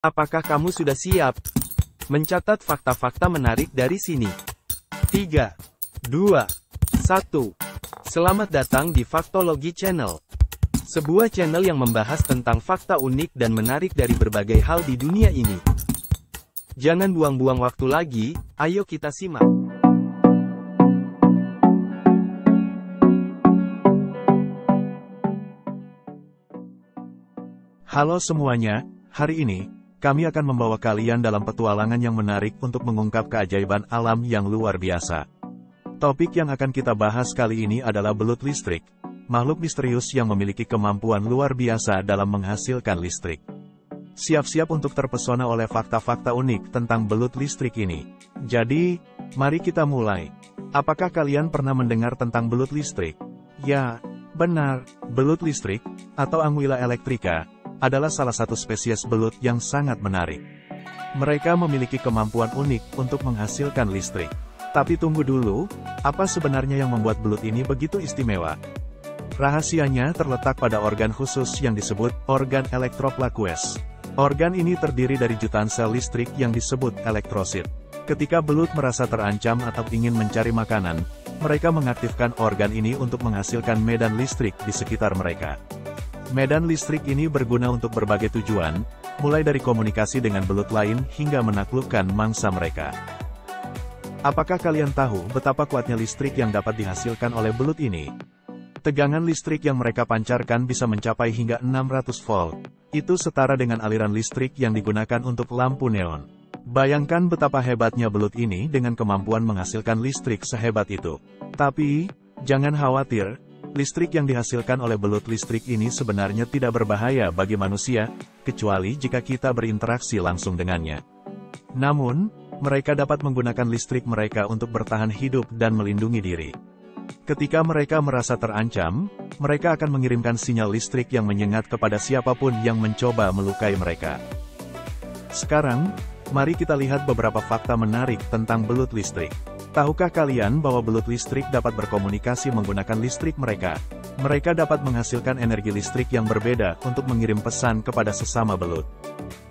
Apakah kamu sudah siap mencatat fakta-fakta menarik dari sini? 3, 2, 1. Selamat datang di Faktologi Channel. Sebuah channel yang membahas tentang fakta unik dan menarik dari berbagai hal di dunia ini. Jangan buang-buang waktu lagi, ayo kita simak. Halo semuanya, hari ini, kami akan membawa kalian dalam petualangan yang menarik untuk mengungkap keajaiban alam yang luar biasa. Topik yang akan kita bahas kali ini adalah belut listrik, makhluk misterius yang memiliki kemampuan luar biasa dalam menghasilkan listrik. Siap-siap untuk terpesona oleh fakta-fakta unik tentang belut listrik ini. Jadi, mari kita mulai. Apakah kalian pernah mendengar tentang belut listrik? Ya, benar, belut listrik, atau Anguilla electrica, adalah salah satu spesies belut yang sangat menarik. Mereka memiliki kemampuan unik untuk menghasilkan listrik. Tapi tunggu dulu, apa sebenarnya yang membuat belut ini begitu istimewa? Rahasianya terletak pada organ khusus yang disebut organ elektroplaquence. Organ ini terdiri dari jutaan sel listrik yang disebut elektrosit. Ketika belut merasa terancam atau ingin mencari makanan, mereka mengaktifkan organ ini untuk menghasilkan medan listrik di sekitar mereka. Medan listrik ini berguna untuk berbagai tujuan, mulai dari komunikasi dengan belut lain hingga menaklukkan mangsa mereka. Apakah kalian tahu betapa kuatnya listrik yang dapat dihasilkan oleh belut ini? Tegangan listrik yang mereka pancarkan bisa mencapai hingga 600 volt. Itu setara dengan aliran listrik yang digunakan untuk lampu neon. Bayangkan betapa hebatnya belut ini dengan kemampuan menghasilkan listrik sehebat itu. Tapi, jangan khawatir. Listrik yang dihasilkan oleh belut listrik ini sebenarnya tidak berbahaya bagi manusia, kecuali jika kita berinteraksi langsung dengannya. Namun, mereka dapat menggunakan listrik mereka untuk bertahan hidup dan melindungi diri. Ketika mereka merasa terancam, mereka akan mengirimkan sinyal listrik yang menyengat kepada siapapun yang mencoba melukai mereka. Sekarang, mari kita lihat beberapa fakta menarik tentang belut listrik. Tahukah kalian bahwa belut listrik dapat berkomunikasi menggunakan listrik mereka? Mereka dapat menghasilkan energi listrik yang berbeda untuk mengirim pesan kepada sesama belut.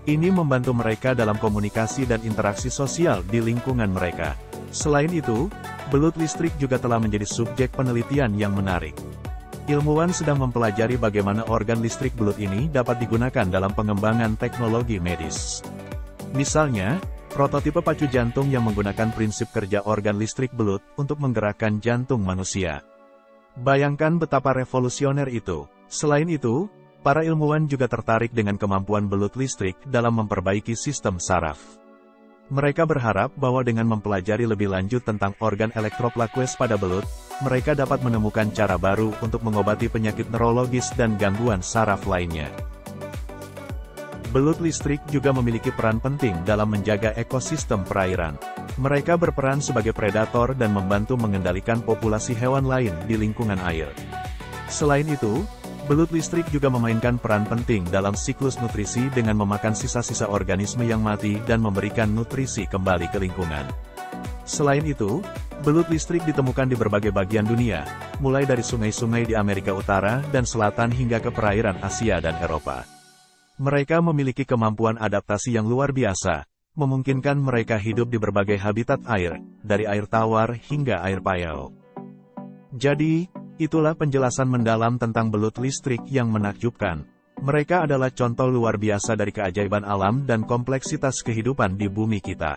Ini membantu mereka dalam komunikasi dan interaksi sosial di lingkungan mereka. Selain itu, belut listrik juga telah menjadi subjek penelitian yang menarik. Ilmuwan sedang mempelajari bagaimana organ listrik belut ini dapat digunakan dalam pengembangan teknologi medis. Misalnya, prototipe pacu jantung yang menggunakan prinsip kerja organ listrik belut untuk menggerakkan jantung manusia. Bayangkan betapa revolusioner itu. Selain itu, para ilmuwan juga tertarik dengan kemampuan belut listrik dalam memperbaiki sistem saraf. Mereka berharap bahwa dengan mempelajari lebih lanjut tentang organ elektroplaquence pada belut, mereka dapat menemukan cara baru untuk mengobati penyakit neurologis dan gangguan saraf lainnya. Belut listrik juga memiliki peran penting dalam menjaga ekosistem perairan. Mereka berperan sebagai predator dan membantu mengendalikan populasi hewan lain di lingkungan air. Selain itu, belut listrik juga memainkan peran penting dalam siklus nutrisi dengan memakan sisa-sisa organisme yang mati dan memberikan nutrisi kembali ke lingkungan. Selain itu, belut listrik ditemukan di berbagai bagian dunia, mulai dari sungai-sungai di Amerika Utara dan Selatan hingga ke perairan Asia dan Eropa. Mereka memiliki kemampuan adaptasi yang luar biasa, memungkinkan mereka hidup di berbagai habitat air, dari air tawar hingga air payau. Jadi, itulah penjelasan mendalam tentang belut listrik yang menakjubkan. Mereka adalah contoh luar biasa dari keajaiban alam dan kompleksitas kehidupan di bumi kita.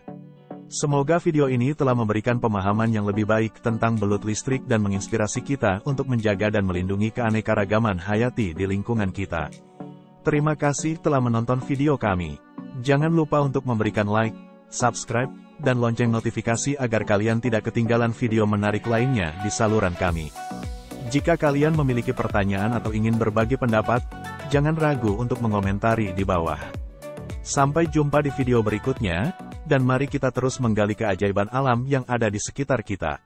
Semoga video ini telah memberikan pemahaman yang lebih baik tentang belut listrik dan menginspirasi kita untuk menjaga dan melindungi keanekaragaman hayati di lingkungan kita. Terima kasih telah menonton video kami. Jangan lupa untuk memberikan like, subscribe, dan lonceng notifikasi agar kalian tidak ketinggalan video menarik lainnya di saluran kami. Jika kalian memiliki pertanyaan atau ingin berbagi pendapat, jangan ragu untuk mengomentari di bawah. Sampai jumpa di video berikutnya, dan mari kita terus menggali keajaiban alam yang ada di sekitar kita.